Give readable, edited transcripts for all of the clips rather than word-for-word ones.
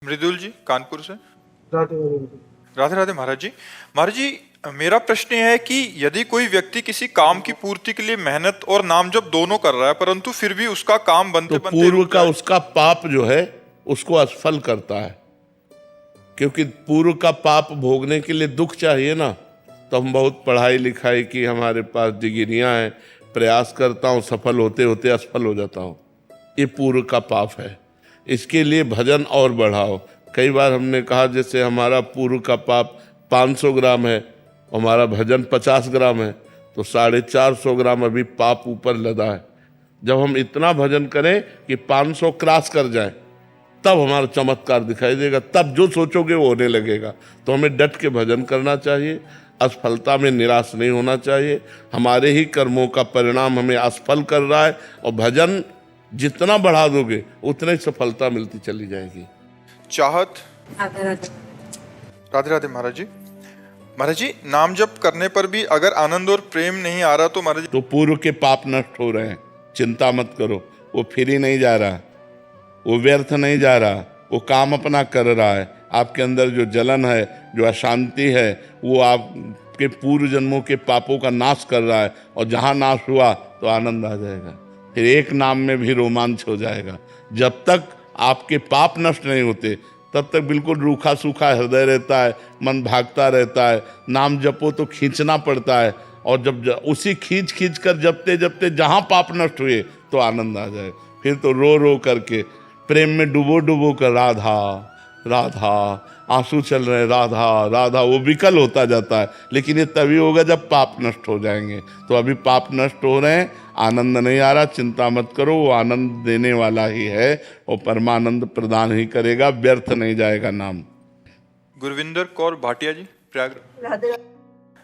मृदुल जी कानपुर से। राधे राधे। राधे राधे महाराज जी। महाराज जी, मेरा प्रश्न यह है कि यदि कोई व्यक्ति किसी काम की पूर्ति के लिए मेहनत और नाम जप दोनों कर रहा है, परंतु फिर भी उसका काम बनते तो बनते पूर्व रुक का जाए, उसका पाप जो है उसको असफल करता है, क्योंकि पूर्व का पाप भोगने के लिए दुख चाहिए ना। तो हम बहुत पढ़ाई लिखाई की, हमारे पास डिग्रियां हैं, प्रयास करता हूँ, सफल होते होते असफल हो जाता हूँ, ये पूर्व का पाप है। इसके लिए भजन और बढ़ाओ। कई बार हमने कहा जैसे हमारा पूर्व का पाप 500 ग्राम है, हमारा भजन 50 ग्राम है, तो 450 ग्राम अभी पाप ऊपर लदा है। जब हम इतना भजन करें कि 500 क्रॉस कर जाए, तब हमारा चमत्कार दिखाई देगा, तब जो सोचोगे वो होने लगेगा। तो हमें डट के भजन करना चाहिए, असफलता में निराश नहीं होना चाहिए। हमारे ही कर्मों का परिणाम हमें असफल कर रहा है, और भजन जितना बढ़ा दोगे उतना ही सफलता मिलती चली जाएगी। चाहत। राधे राधे। राधे राधे महाराज जी। महाराज जी, नाम जप करने पर भी अगर आनंद और प्रेम नहीं आ रहा तो महाराज जी। तो पूर्व के पाप नष्ट हो रहे हैं, चिंता मत करो, वो फ्री नहीं जा रहा, वो व्यर्थ नहीं जा रहा, वो काम अपना कर रहा है। आपके अंदर जो जलन है, जो अशांति है, वो आपके पूर्व जन्मों के पापों का नाश कर रहा है, और जहाँ नाश हुआ तो आनंद आ जाएगा, फिर एक नाम में भी रोमांच हो जाएगा। जब तक आपके पाप नष्ट नहीं होते तब तक बिल्कुल रूखा सूखा हृदय रहता है, मन भागता रहता है। नाम जपो तो खींचना पड़ता है, और जब उसी खींच खींच कर जपते जपते जहाँ पाप नष्ट हुए तो आनंद आ जाए। फिर तो रो रो करके प्रेम में डुबो डुबो कर राधा राधा, आंसू चल रहे राधा राधा, वो विकल होता जाता है। लेकिन ये तभी होगा जब पाप नष्ट हो जाएंगे। तो अभी पाप नष्ट हो रहे हैं, आनंद नहीं आ रहा, चिंता मत करो, वो आनंद देने वाला ही है, और परमानंद प्रदान ही करेगा, व्यर्थ नहीं जाएगा नाम। गुरविंदर कौर भाटिया जी, प्रयागराज। राधे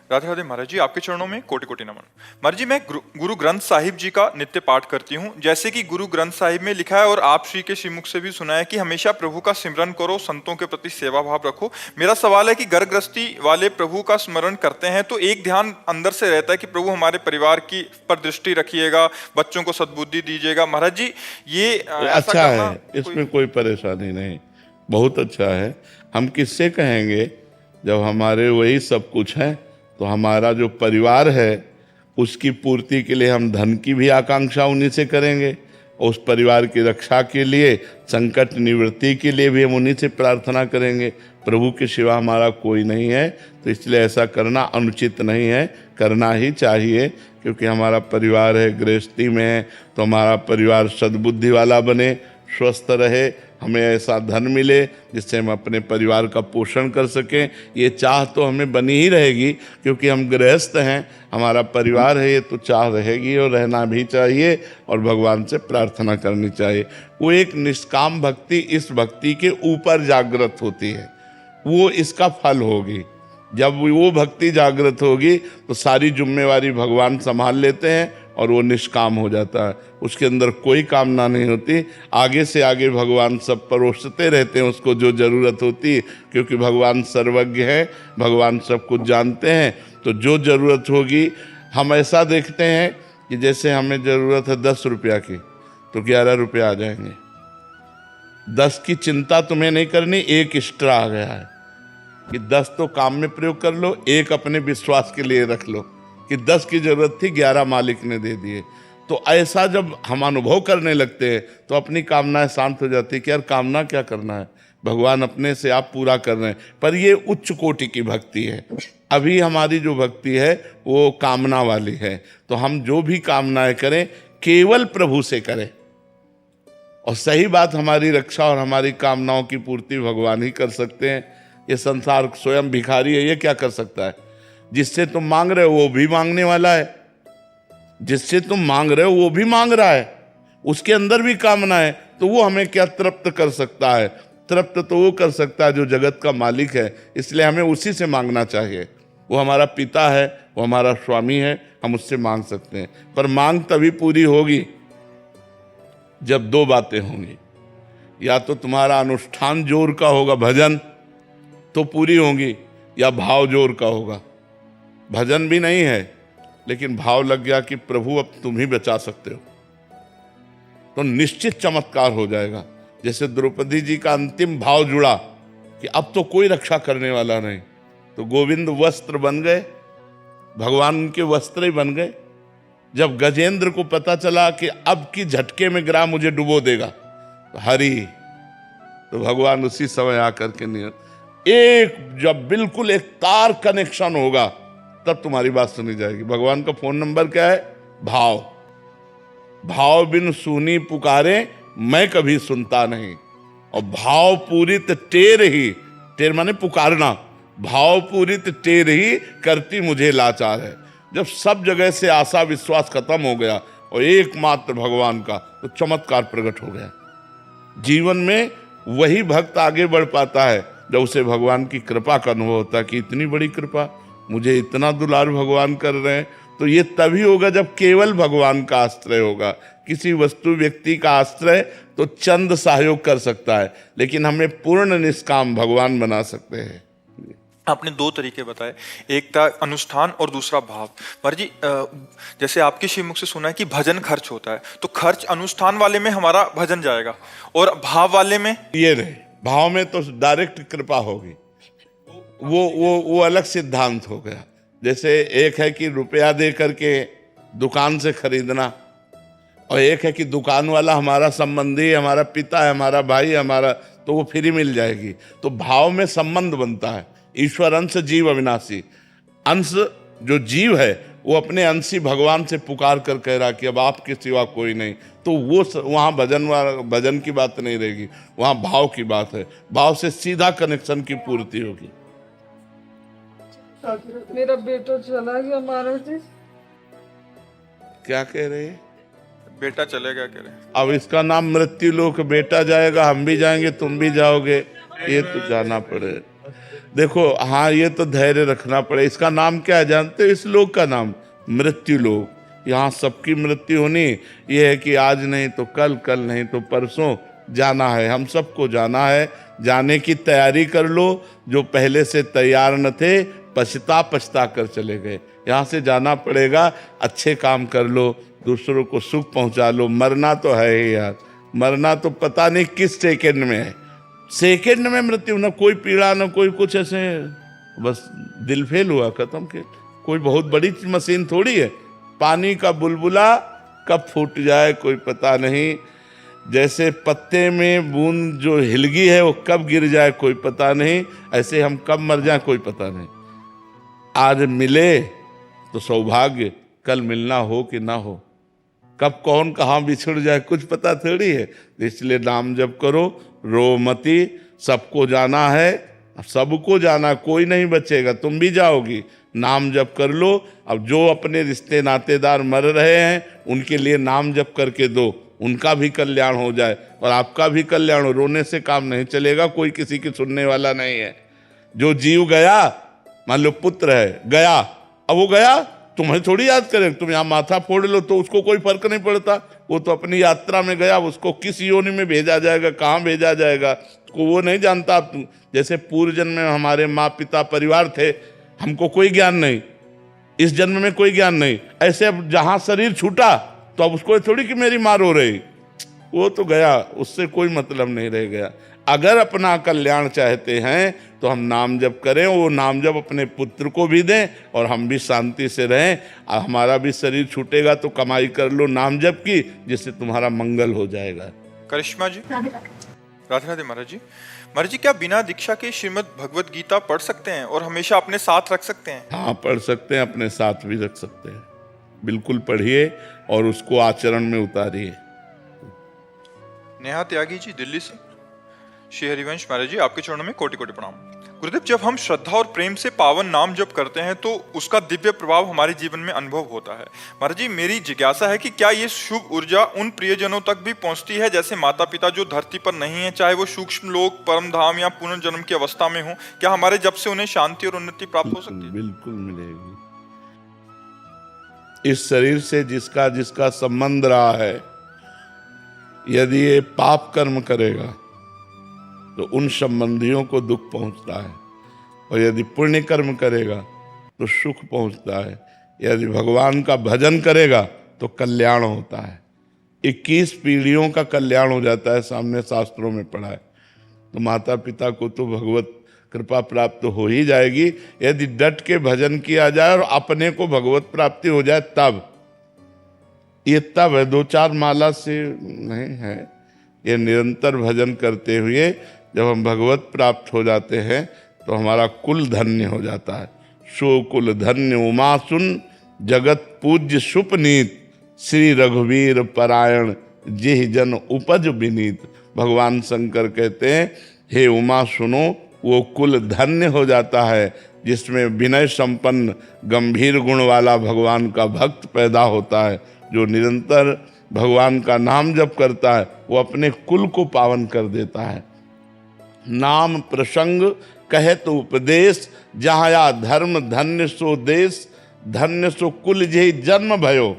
राधे राधे महाराज जी, आपके चरणों में कोटि कोटि नमन। महाराज जी, मैं गुरु ग्रंथ साहिब जी का नित्य पाठ करती हूँ। जैसे कि गुरु ग्रंथ साहिब में लिखा है, और आप श्री के श्रीमुख से भी सुना है कि हमेशा प्रभु का सिमरन करो, संतों के प्रति सेवा भाव रखो। मेरा सवाल है कि घर गृहस्थी वाले प्रभु का स्मरण करते हैं तो एक ध्यान अंदर से रहता है कि प्रभु हमारे परिवार की पर दृष्टि रखिएगा, बच्चों को सद्बुद्धि दीजिएगा। महाराज जी, ये अच्छा है, इसमें कोई परेशानी नहीं, बहुत अच्छा है। हम किससे कहेंगे? जब हमारे वही सब कुछ है, तो हमारा जो परिवार है उसकी पूर्ति के लिए हम धन की भी आकांक्षा उन्हीं से करेंगे, और उस परिवार की रक्षा के लिए, संकट निवृत्ति के लिए भी हम उन्हीं से प्रार्थना करेंगे। प्रभु के सिवा हमारा कोई नहीं है, तो इसलिए ऐसा करना अनुचित नहीं है, करना ही चाहिए। क्योंकि हमारा परिवार है, गृहस्थी में है, तो हमारा परिवार सद्बुद्धि वाला बने, स्वस्थ रहे, हमें ऐसा धन मिले जिससे हम अपने परिवार का पोषण कर सकें। ये चाह तो हमें बनी ही रहेगी, क्योंकि हम गृहस्थ हैं, हमारा परिवार है, ये तो चाह रहेगी और रहना भी चाहिए, और भगवान से प्रार्थना करनी चाहिए। वो एक निष्काम भक्ति इस भक्ति के ऊपर जागृत होती है, वो इसका फल होगी। जब वो भक्ति जागृत होगी तो सारी जिम्मेवारी भगवान संभाल लेते हैं, और वो निष्काम हो जाता है, उसके अंदर कोई कामना नहीं होती। आगे से आगे भगवान सब परोसते रहते हैं उसको जो ज़रूरत होती है, क्योंकि भगवान सर्वज्ञ हैं, भगवान सब कुछ जानते हैं। तो जो ज़रूरत होगी, हम ऐसा देखते हैं कि जैसे हमें ज़रूरत है 10 रुपया की, तो 11 रुपये आ जाएंगे। 10 की चिंता तुम्हें नहीं करनी, एक एक्स्ट्रा आ गया है कि 10 तो काम में प्रयोग कर लो, एक अपने विश्वास के लिए रख लो कि 10 की जरूरत थी, 11 मालिक ने दे दिए। तो ऐसा जब हम अनुभव करने लगते हैं तो अपनी कामनाएं शांत हो जाती है कि यार कामना क्या करना है, भगवान अपने से आप पूरा कर रहे हैं। पर ये उच्च कोटि की भक्ति है। अभी हमारी जो भक्ति है वो कामना वाली है, तो हम जो भी कामनाएं करें केवल प्रभु से करें, और सही बात, हमारी रक्षा और हमारी कामनाओं की पूर्ति भगवान ही कर सकते हैं। ये संसार स्वयं भिखारी है, ये क्या कर सकता है? जिससे तुम मांग रहे हो वो भी मांगने वाला है, जिससे तुम मांग रहे हो वो भी मांग रहा है, उसके अंदर भी कामना है, तो वो हमें क्या तृप्त कर सकता है? तृप्त तो वो कर सकता है जो जगत का मालिक है, इसलिए हमें उसी से मांगना चाहिए। वो हमारा पिता है, वो हमारा स्वामी है, हम उससे मांग सकते हैं। पर मांग तभी पूरी होगी जब 2 बातें होंगी, या तो तुम्हारा अनुष्ठान जोर का होगा, भजन तो पूरी होंगी, या भाव जोर का होगा। भजन भी नहीं है, लेकिन भाव लग गया कि प्रभु अब तुम ही बचा सकते हो, तो निश्चित चमत्कार हो जाएगा। जैसे द्रौपदी जी का अंतिम भाव जुड़ा कि अब तो कोई रक्षा करने वाला नहीं, तो गोविंद वस्त्र बन गए, भगवान के वस्त्र ही बन गए। जब गजेंद्र को पता चला कि अब की झटके में ग्राह मुझे डुबो देगा, तो हरि, तो भगवान उसी समय आकर के नहीं, एक जब बिल्कुल एक तार कनेक्शन होगा तब तुम्हारी बात सुनी जाएगी। भगवान का फोन नंबर क्या है? भाव। भाव बिन सुनी पुकारे मैं कभी सुनता नहीं। और भाव पूरित टेर ही, टेर माने पुकारना, भाव पूरित टेर ही करती मुझे लाचार है। जब सब जगह से आशा विश्वास खत्म हो गया और एकमात्र भगवान का, तो चमत्कार प्रकट हो गया। जीवन में वही भक्त आगे बढ़ पाता है जब उसे भगवान की कृपा का अनुभव होता है कि इतनी बड़ी कृपा, मुझे इतना दुलार भगवान कर रहे हैं। तो ये तभी होगा जब केवल भगवान का आश्रय होगा। किसी वस्तु व्यक्ति का आश्रय तो चंद सहयोग कर सकता है, लेकिन हमें पूर्ण निष्काम भगवान बना सकते हैं। आपने दो तरीके बताए, एक था अनुष्ठान और दूसरा भाव। महाराज जी, जैसे आपके श्रीमुख से सुना है कि भजन खर्च होता है, तो खर्च अनुष्ठान वाले में हमारा भजन जाएगा और भाव वाले में ये रहे, भाव में तो डायरेक्ट कृपा होगी, वो अलग सिद्धांत हो गया। जैसे एक है कि रुपया दे करके दुकान से खरीदना, और एक है कि दुकान वाला हमारा संबंधी, हमारा पिता है, हमारा भाई, हमारा, तो वो फ्री मिल जाएगी। तो भाव में संबंध बनता है। ईश्वर अंश जीव अविनाशी, अंश जो जीव है वो अपने अंशी भगवान से पुकार कर कह रहा कि अब आपके सिवा कोई नहीं, तो वो वहाँ भजन की बात नहीं रहेगी, वहाँ भाव की बात है। भाव से सीधा कनेक्शन की पूर्ति होगी। मेरा बेटा चला गया महाराज जी। क्या कह रहे हैं? बेटा चलेगा कह रहे। अब इसका नाम मृत्यु लोक, बेटा जाएगा, हम भी जाएंगे, तुम भी जाओगे, ये तो जाना पड़े। देखो, हाँ, ये तो धैर्य रखना पड़े। इसका नाम क्या है जानते हो? इस लोक का नाम मृत्यु लोक। यहाँ सबकी मृत्यु होनी, ये है कि आज नहीं तो कल, कल नहीं तो परसों जाना है। हम सबको जाना है, जाने की तैयारी कर लो। जो पहले से तैयार न थे पछता कर चले गए। यहाँ से जाना पड़ेगा, अच्छे काम कर लो, दूसरों को सुख पहुँचा लो। मरना तो है ही यार, मरना तो पता नहीं किस सेकंड में है। सेकंड में मृत्यु, न कोई पीड़ा न कोई कुछ, ऐसे बस दिल फेल हुआ, खत्म के। कोई बहुत बड़ी मशीन थोड़ी है। पानी का बुलबुला कब फूट जाए कोई पता नहीं, जैसे पत्ते में बूंद जो हिलगी है वो कब गिर जाए कोई पता नहीं, ऐसे हम कब मर जाए कोई पता नहीं। आज मिले तो सौभाग्य, कल मिलना हो कि ना हो, कब कौन कहाँ बिछड़ जाए कुछ पता थोड़ी है। इसलिए नाम जप करो, रो मती, सबको जाना है, सबको जाना, कोई नहीं बचेगा, तुम भी जाओगी। नाम जप कर लो। अब जो अपने रिश्ते नातेदार मर रहे हैं उनके लिए नाम जप करके दो, उनका भी कल्याण हो जाए और आपका भी कल्याण हो। रोने से काम नहीं चलेगा, कोई किसी की सुनने वाला नहीं है। जो जीव गया, मान लो पुत्र है गया, अब वो गया, तुम्हें थोड़ी याद करें। तुम यहाँ माथा फोड़ लो तो उसको कोई फर्क नहीं पड़ता, वो तो अपनी यात्रा में गया, उसको किस योनि में भेजा जाएगा, कहाँ भेजा जाएगा, को वो नहीं जानता। जैसे पूर्व जन्म में हमारे माँ पिता परिवार थे, हमको कोई ज्ञान नहीं, इस जन्म में कोई ज्ञान नहीं। ऐसे अब जहाँ शरीर छूटा तो अब उसको थोड़ी कि मेरी माँ रो रही, वो तो गया, उससे कोई मतलब नहीं रह गया। अगर अपना कल्याण चाहते हैं तो हम नाम जप करें, वो नाम जप अपने पुत्र को भी दें और हम भी शांति से रहें। हमारा भी शरीर छूटेगा तो कमाई कर लो नाम जप की, जिससे तुम्हारा मंगल हो जाएगा। करिश्मा जी, राधे राधे। महाराज जी, महाराज जी, क्या बिना दीक्षा के श्रीमद् भगवत गीता पढ़ सकते हैं और हमेशा अपने साथ रख सकते हैं? हाँ, पढ़ सकते हैं, अपने साथ भी रख सकते हैं। बिल्कुल पढ़िए और उसको आचरण में उतारिए। नेहा त्यागी जी, दिल्ली से। श्री हरिवंश महाराज जी, आपके चरणों में कोटि कोटि प्रणाम। गुरुदेव, जब हम श्रद्धा और प्रेम से पावन नाम जप करते हैं तो उसका दिव्य प्रभाव हमारे जीवन में अनुभव होता है। महाराज जी, मेरी जिज्ञासा है कि क्या ये शुभ ऊर्जा उन प्रियजनों तक भी पहुंचती है, जैसे माता पिता जो धरती पर नहीं है, चाहे वो सूक्ष्म लोक, परम धाम या पुनर्जन्म की अवस्था में हो, क्या हमारे जप से उन्हें शांति और उन्नति प्राप्त हो सकती है? बिल्कुल मिलेगी। इस शरीर से जिसका जिसका संबंध रहा है, यदि ये पाप कर्म करेगा तो उन संबंधियों को दुख पहुंचता है, और यदि पुण्य कर्म करेगा तो सुख पहुंचता है। यदि भगवान का भजन करेगा तो कल्याण होता है। 21 पीढ़ियों का कल्याण हो जाता है, सामने शास्त्रों में पढ़ा है। तो माता पिता को तो भगवत कृपा प्राप्त हो ही जाएगी यदि डट के भजन किया जाए और अपने को भगवत प्राप्ति हो जाए तब। ये तब है, 2-4 माला से नहीं है। ये निरंतर भजन करते हुए जब हम भगवत प्राप्त हो जाते हैं तो हमारा कुल धन्य हो जाता है। सो कुल धन्य उमा सुन, जगत पूज्य सुपनीत, श्री रघुवीर परायण, जिह जन उपज विनीत। भगवान शंकर कहते हैं, हे उमा सुनो, वो कुल धन्य हो जाता है जिसमें विनय संपन्न गंभीर गुण वाला भगवान का भक्त पैदा होता है, जो निरंतर भगवान का नाम जप करता है। वो अपने कुल को पावन कर देता है। नाम प्रसंग कहे तो उपदेश, जहाँ या धर्म धन्य सो देश, धन्य सो कुल जेहि जन्म भयो,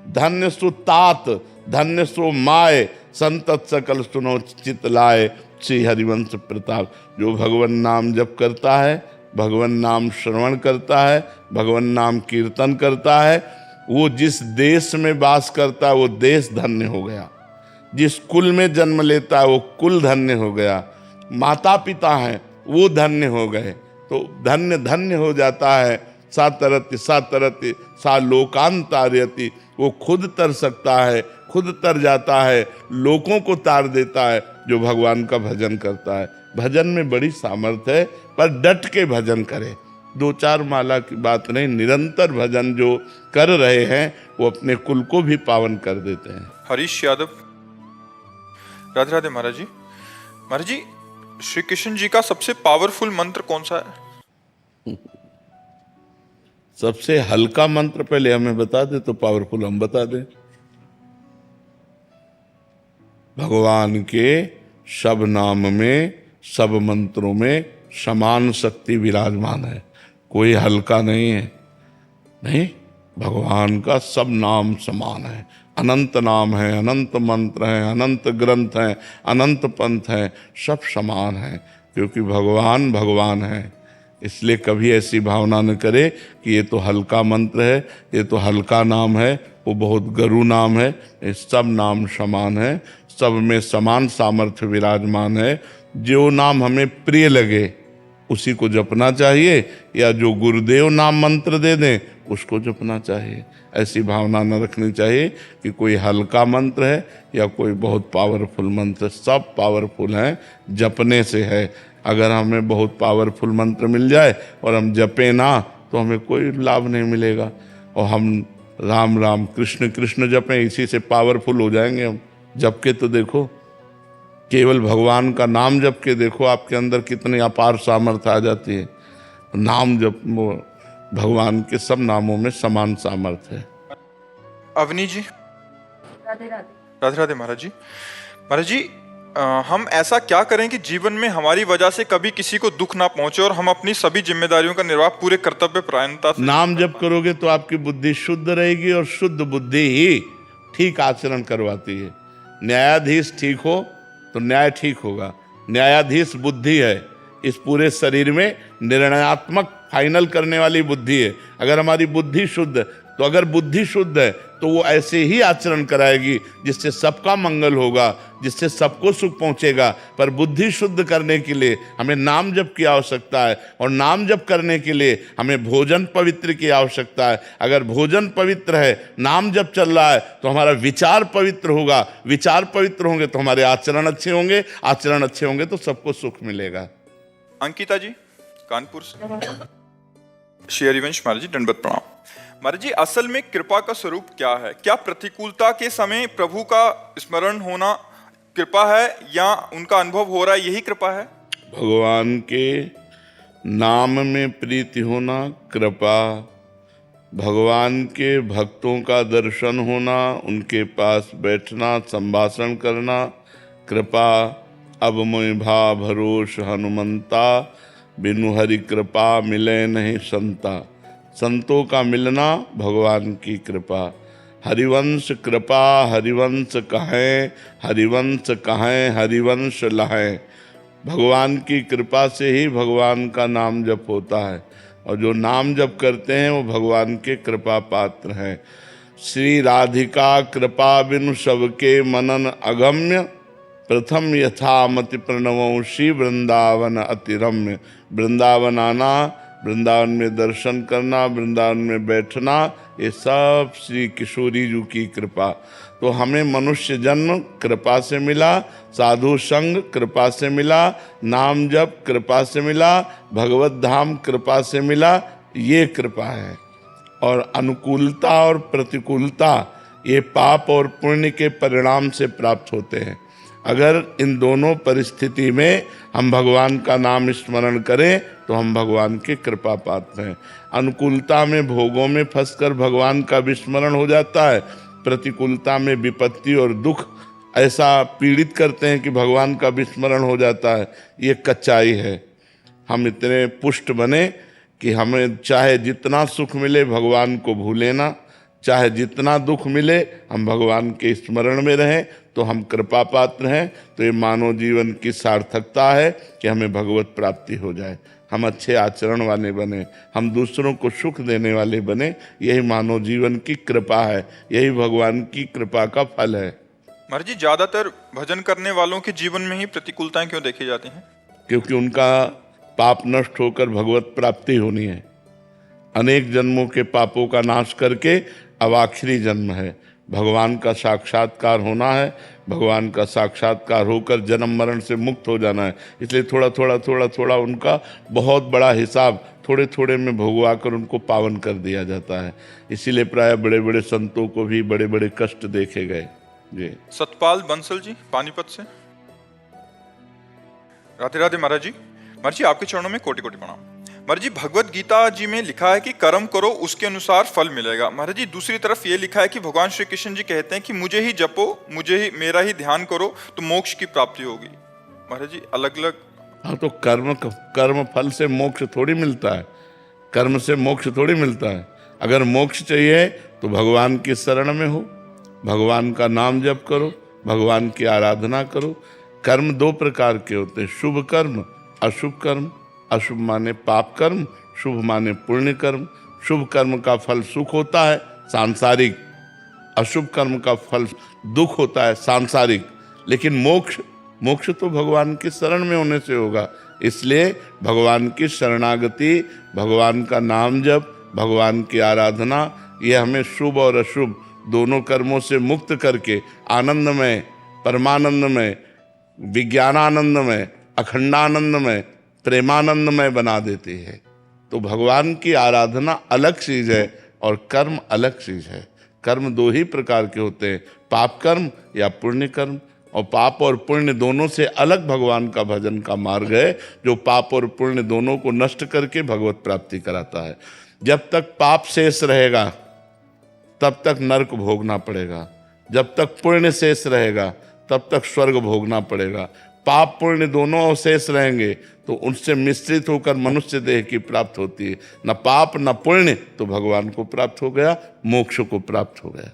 धन्य सो तात, धन्य सो माय, संतत सकल सुनो चित लाए, श्री हरिवंश प्रताप। जो भगवान नाम जप करता है, भगवान नाम श्रवण करता है, भगवान नाम कीर्तन करता है, वो जिस देश में वास करता है वो देश धन्य हो गया। जिस कुल में जन्म लेता है वो कुल धन्य हो गया। माता पिता हैं वो धन्य हो गए, तो धन्य धन्य हो जाता है। सातरति सातरति सा लोकांतार्यति, वो खुद तर सकता है, खुद तर जाता है, लोगों को तार देता है जो भगवान का भजन करता है। भजन में बड़ी सामर्थ्य है, पर डट के भजन करें। 2-4 माला की बात नहीं, निरंतर भजन जो कर रहे हैं वो अपने कुल को भी पावन कर देते हैं। हरीश यादव। राधे राधे महाराज जी। महाराज जी, श्री कृष्ण जी का सबसे पावरफुल मंत्र कौन सा है? सबसे हल्का मंत्र पहले हमें बता दे तो पावरफुल हम बता दें। भगवान के सब नाम में, सब मंत्रों में समान शक्ति विराजमान है, कोई हल्का नहीं है। नहीं, भगवान का सब नाम समान है। अनंत नाम है, अनंत मंत्र हैं, अनंत ग्रंथ हैं, अनंत पंथ हैं, सब समान हैं, क्योंकि भगवान भगवान है। इसलिए कभी ऐसी भावना न करे कि ये तो हल्का मंत्र है, ये तो हल्का नाम है, वो बहुत गरु नाम है। ये सब नाम समान है, सब में समान सामर्थ्य विराजमान है। जो नाम हमें प्रिय लगे उसी को जपना चाहिए, या जो गुरुदेव नाम मंत्र दे दें उसको जपना चाहिए। ऐसी भावना न रखनी चाहिए कि कोई हल्का मंत्र है या कोई बहुत पावरफुल मंत्र। सब पावरफुल हैं, जपने से है। अगर हमें बहुत पावरफुल मंत्र मिल जाए और हम जपें ना तो हमें कोई लाभ नहीं मिलेगा। और हम राम राम कृष्ण कृष्ण जपें, इसी से पावरफुल हो जाएंगे हम। जप के तो देखो, केवल भगवान का नाम जप के देखो, आपके अंदर कितनी अपार सामर्थ्य आ जाती है। नाम जप, भगवान के सब नामों में समान सामर्थ्य है। अवनी जी। राधे राधे। राधे राधे महाराज जी। महाराज जी, हम ऐसा क्या करें कि जीवन में हमारी वजह से कभी किसी को दुख ना पहुंचे और हम अपनी सभी जिम्मेदारियों का निर्वाह पूरे कर्तव्य परायणता से। नाम जप करोगे तो आपकी बुद्धि शुद्ध रहेगी, और शुद्ध बुद्धि ही ठीक आचरण करवाती है। न्यायाधीश ठीक हो तो न्याय ठीक होगा। न्यायाधीश बुद्धि है, इस पूरे शरीर में निर्णयात्मक फाइनल करने वाली बुद्धि है। अगर हमारी बुद्धि शुद्ध, तो अगर बुद्धि शुद्ध है तो वो ऐसे ही आचरण कराएगी जिससे सबका मंगल होगा, जिससे सबको सुख पहुंचेगा। पर बुद्धि शुद्ध करने के लिए हमें नाम जप की आवश्यकता है, और नाम जप करने के लिए हमें भोजन पवित्र की आवश्यकता है। अगर भोजन पवित्र है, नाम जप चल रहा है, तो हमारा विचार पवित्र होगा। विचार पवित्र होंगे तो हमारे आचरण अच्छे होंगे, आचरण अच्छे होंगे तो सबको सुख मिलेगा। अंकिता जी, कानपुर से। श्री हरिवंश महाराज जी, दंडवत प्रणाम। महाराज जी, असल में कृपा का स्वरूप क्या है? क्या प्रतिकूलता के समय प्रभु का स्मरण होना कृपा है, या उनका अनुभव हो रहा है यही कृपा है? भगवान के नाम में प्रीति होना कृपा, भगवान के भक्तों का दर्शन होना, उनके पास बैठना, संभाषण करना कृपा। अब मोहि भा भरोस हनुमंता, बिनु हरि कृपा मिले नहीं संता। संतों का मिलना भगवान की कृपा। हरिवंश कृपा हरिवंश कहें, हरिवंश कहें हरिवंश लहें। भगवान की कृपा से ही भगवान का नाम जप होता है, और जो नाम जप करते हैं वो भगवान के कृपा पात्र हैं। श्री राधिका कृपा बिनु सबके मनन अगम्य, प्रथम यथामति प्रणवों श्री वृंदावन अति रम्य। वृंदावन आना, वृंदावन में दर्शन करना, वृंदावन में बैठना, ये सब श्री किशोरी जी की कृपा। तो हमें मनुष्य जन्म कृपा से मिला, साधु संग कृपा से मिला, नाम जप कृपा से मिला, भगवत धाम कृपा से मिला, ये कृपा है। और अनुकूलता और प्रतिकूलता ये पाप और पुण्य के परिणाम से प्राप्त होते हैं। अगर इन दोनों परिस्थिति में हम भगवान का नाम स्मरण करें तो हम भगवान की कृपा पात्र हैं। अनुकूलता में भोगों में फंसकर भगवान का विस्मरण हो जाता है, प्रतिकूलता में विपत्ति और दुख ऐसा पीड़ित करते हैं कि भगवान का विस्मरण हो जाता है। ये कच्चाई है। हम इतने पुष्ट बने कि हमें चाहे जितना सुख मिले भगवान को भूले ना, चाहे जितना दुख मिले हम भगवान के स्मरण में रहें, तो हम कृपा पात्र हैं। तो ये मानव जीवन की सार्थकता है कि हमें भगवत प्राप्ति हो जाए, हम अच्छे आचरण वाले बने, हम दूसरों को सुख देने वाले बने। यही मानव जीवन की कृपा है, यही भगवान की कृपा का फल है। महाराज जी, ज्यादातर भजन करने वालों के जीवन में ही प्रतिकूलताएं क्यों देखी जाती हैं? क्योंकि उनका पाप नष्ट होकर भगवत प्राप्ति होनी है। अनेक जन्मों के पापों का नाश करके अब आखिरी जन्म है, भगवान का साक्षात्कार होना है, भगवान का साक्षात्कार होकर जन्म मरण से मुक्त हो जाना है। इसलिए थोड़ा थोड़ा उनका बहुत बड़ा हिसाब थोड़े थोड़े में भोगवा कर उनको पावन कर दिया जाता है। इसीलिए प्राय बड़े बड़े संतों को भी बड़े बड़े कष्ट देखे गए। जी। सतपाल बंसल जी पानीपत से। राधे राधे महाराज जी। महाराज जी, आपके चरणों में कोटि कोटि प्रणाम। महाराज जी, भगवत गीता जी में लिखा है कि कर्म करो उसके अनुसार फल मिलेगा। महाराज जी, दूसरी तरफ ये लिखा है कि भगवान श्री कृष्ण जी कहते हैं कि मुझे ही जपो, मेरा ही ध्यान करो तो मोक्ष की प्राप्ति होगी। महाराज जी, अलग अलग। हाँ, तो कर्म फल से मोक्ष थोड़ी मिलता है, कर्म से मोक्ष थोड़ी मिलता है। अगर मोक्ष चाहिए तो भगवान की शरण में हो, भगवान का नाम जप करो, भगवान की आराधना करो। कर्म दो प्रकार के होते हैं, शुभ कर्म, अशुभ कर्म। अशुभ माने पाप कर्म, शुभ माने पुण्य कर्म। शुभ कर्म का फल सुख होता है सांसारिक, अशुभ कर्म का फल दुख होता है सांसारिक। लेकिन मोक्ष तो भगवान की शरण में होने से होगा। इसलिए भगवान की शरणागति, भगवान का नाम जप, भगवान की आराधना, ये हमें शुभ और अशुभ दोनों कर्मों से मुक्त करके आनंदमय, परमानंदमय, विज्ञानानंदमय, अखंडानंदमय, प्रेमानंदमय बना देती है। तो भगवान की आराधना अलग चीज है और कर्म अलग चीज है। कर्म दो ही प्रकार के होते हैं, पाप कर्म या पुण्य कर्म। और पाप और पुण्य दोनों से अलग भगवान का भजन का मार्ग है, जो पाप और पुण्य दोनों को नष्ट करके भगवत प्राप्ति कराता है। जब तक पाप शेष रहेगा तब तक नरक भोगना पड़ेगा, जब तक पुण्य शेष रहेगा तब तक स्वर्ग भोगना पड़ेगा। पाप पुण्य दोनों अवशेष रहेंगे तो उनसे मिश्रित होकर मनुष्य देह की प्राप्त होती है। न पाप न पुण्य तो भगवान को प्राप्त हो गया, मोक्ष को प्राप्त हो गया।